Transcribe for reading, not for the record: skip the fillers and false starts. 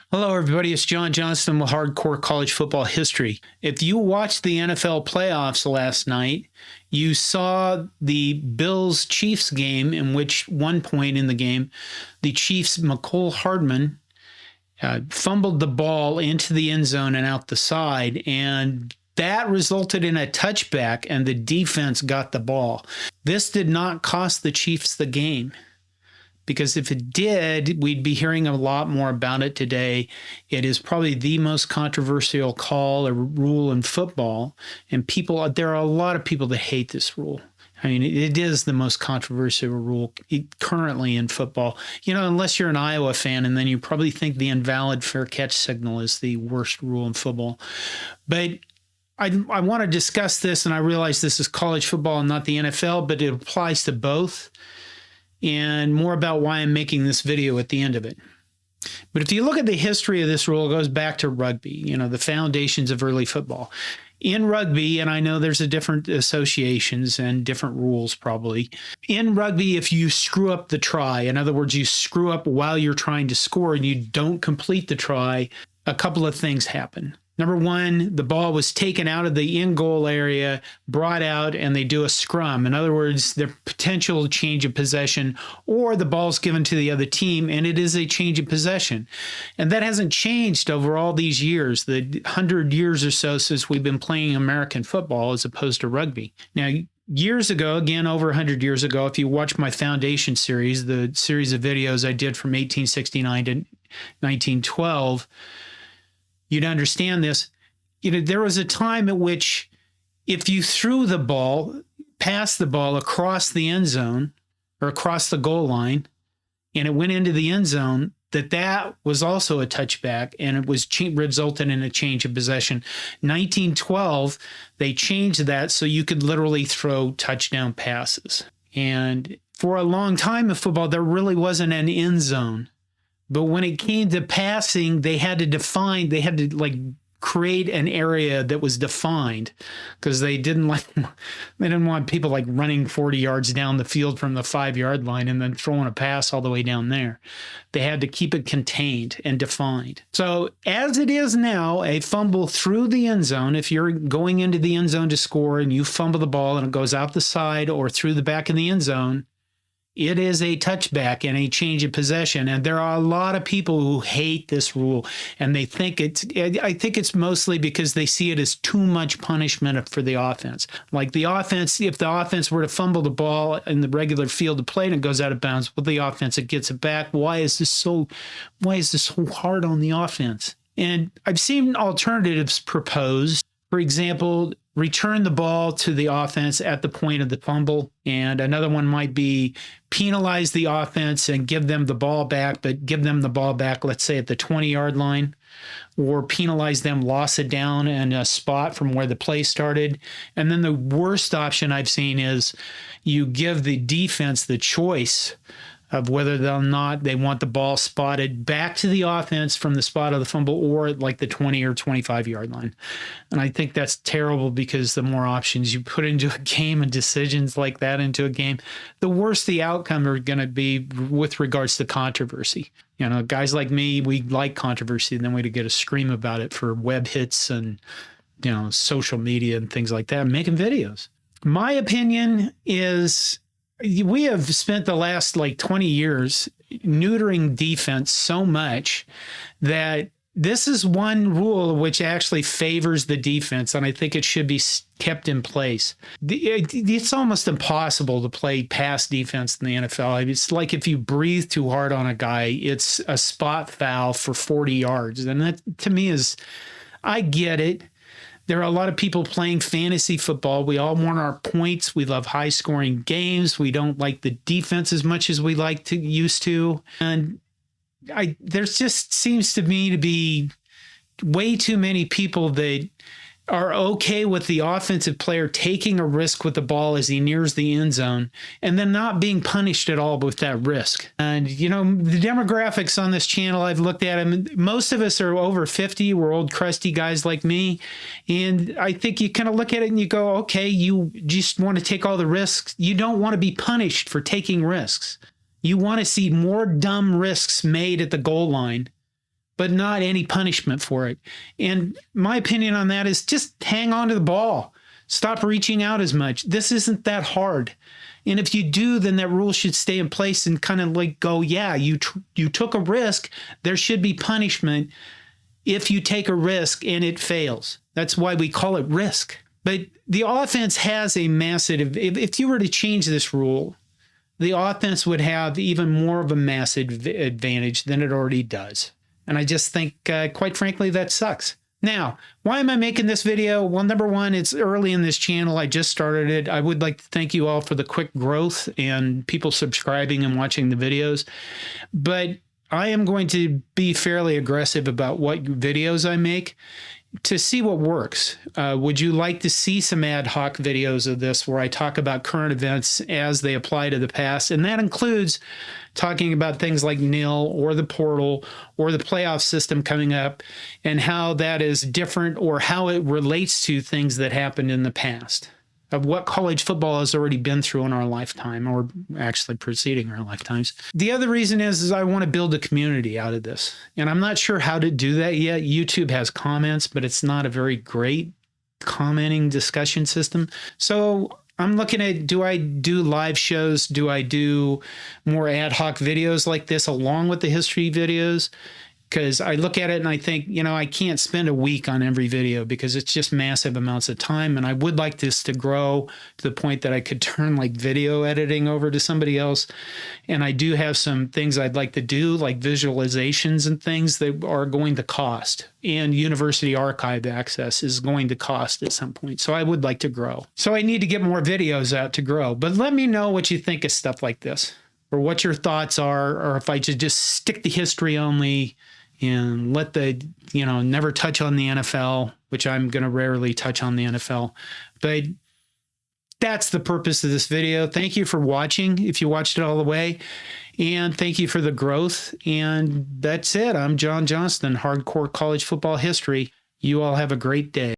Hello, everybody. It's Jon Johnston with Hardcore College Football History. If you watched the NFL playoffs last night, you saw the Bills-Chiefs game in which one point in the game, the Chiefs' Mecole Hardman fumbled the ball into the end zone and out the side, and that resulted in a touchback, and the defense got the ball. This did not cost the Chiefs the game, because if it did, we'd be hearing a lot more about it today. It is probably the most controversial call or rule in football, and there are a lot of people that hate this rule. I mean, it is the most controversial rule currently in football. You know, unless you're an Iowa fan, and then you probably think the invalid fair catch signal is the worst rule in football. But I want to discuss this, and I realize this is college football and not the NFL, but it applies to both, and more about why I'm making this video at the end of it. But if you look at the history of this rule, it goes back to rugby, you know, the foundations of early football. In rugby, and I know there's a different associations and different rules probably. In rugby, if you screw up the try, in other words, you screw up while you're trying to score and you don't complete the try, a couple of things happen. Number one, the ball was taken out of the in-goal area, brought out, and they do a scrum. In other words, the potential change of possession, or the ball's given to the other team, and it is a change of possession. And that hasn't changed over all these years, the 100 years or so since we've been playing American football as opposed to rugby. Now, years ago, again, over 100 years ago, if you watch my Foundation series, the series of videos I did from 1869 to 1912, you'd understand this. You know, there was a time at which if you threw the ball, passed the ball across the end zone or across the goal line, and it went into the end zone, that was also a touchback, and it was resulted in a change of possession. 1912, they changed that so you could literally throw touchdown passes. And for a long time in football, there really wasn't an end zone. But when it came to passing, they had to create an area that was defined, because they didn't want people like running 40 yards down the field from the 5-yard line and then throwing a pass all the way down there. They had to keep it contained and defined. So as it is now, a fumble through the end zone, if you're going into the end zone to score and you fumble the ball and it goes out the side or through the back of the end zone, it is a touchback and a change of possession. And there are a lot of people who hate this rule, and they think I think it's mostly because they see it as too much punishment for the offense. Like the offense, if the offense were to fumble the ball in the regular field of play and it goes out of bounds, well, the offense, it gets it back. Why is this so hard on the offense? And I've seen alternatives proposed. For example, return the ball to the offense at the point of the fumble. And another one might be penalize the offense and give them the ball back, but give them the ball back, let's say, at the 20-yard line, or penalize them, loss it down in a spot from where the play started. And then the worst option I've seen is you give the defense the choice of whether or not they want the ball spotted back to the offense from the spot of the fumble or like the 20 or 25-yard line. And I think that's terrible, because the more options you put into a game and decisions like that into a game, the worse the outcome are going to be with regards to controversy. You know, guys like me, we like controversy, and then we get to scream about it for web hits and, you know, social media and things like that, making videos. My opinion is, we have spent the last 20 years neutering defense so much that this is one rule which actually favors the defense, and I think it should be kept in place. It's almost impossible to play pass defense in the NFL. It's like if you breathe too hard on a guy, it's a spot foul for 40 yards. And that, to me, I get it. There are a lot of people playing fantasy football. We all want our points. We love high-scoring games. We don't like the defense as much as we used to. And there just seems to me to be way too many people that are okay with the offensive player taking a risk with the ball as he nears the end zone and then not being punished at all with that risk. And, you know, the demographics on this channel, I've looked at them. Most of us are over 50. We're old, crusty guys like me. And I think you kind of look at it and you go, okay, you just want to take all the risks. You don't want to be punished for taking risks. You want to see more dumb risks made at the goal line but not any punishment for it. And my opinion on that is just hang on to the ball. Stop reaching out as much. This isn't that hard. And if you do, then that rule should stay in place and kind of like go, yeah, you took a risk. There should be punishment if you take a risk and it fails. That's why we call it risk. But the offense has a massive, if you were to change this rule, the offense would have even more of a massive advantage than it already does. And I just think, quite frankly, that sucks. Now, why am I making this video? Well, number one, it's early in this channel. I just started it. I would like to thank you all for the quick growth and people subscribing and watching the videos. But I am going to be fairly aggressive about what videos I make to see what works. Would you like to see some ad hoc videos of this where I talk about current events as they apply to the past? And that includes talking about things like nil or the portal or the playoff system coming up and how that is different or how it relates to things that happened in the past, of what college football has already been through in our lifetime, or actually preceding our lifetimes. The other reason is I want to build a community out of this. And I'm not sure how to do that yet. YouTube has comments, but it's not a very great commenting discussion system. So I'm looking at, do I do live shows? Do I do more ad hoc videos like this along with the history videos? Because I look at it and I think, you know, I can't spend a week on every video because it's just massive amounts of time. And I would like this to grow to the point that I could turn like video editing over to somebody else. And I do have some things I'd like to do, like visualizations and things that are going to cost. And university archive access is going to cost at some point. So I would like to grow. So I need to get more videos out to grow. But let me know what you think of stuff like this, or what your thoughts are, or if I should just stick to history only and let the, you know, never touch on the NFL, which I'm going to rarely touch on the NFL. But that's the purpose of this video. Thank you for watching, if you watched it all the way. And thank you for the growth. And that's it. I'm Jon Johnston, Hardcore College Football History. You all have a great day.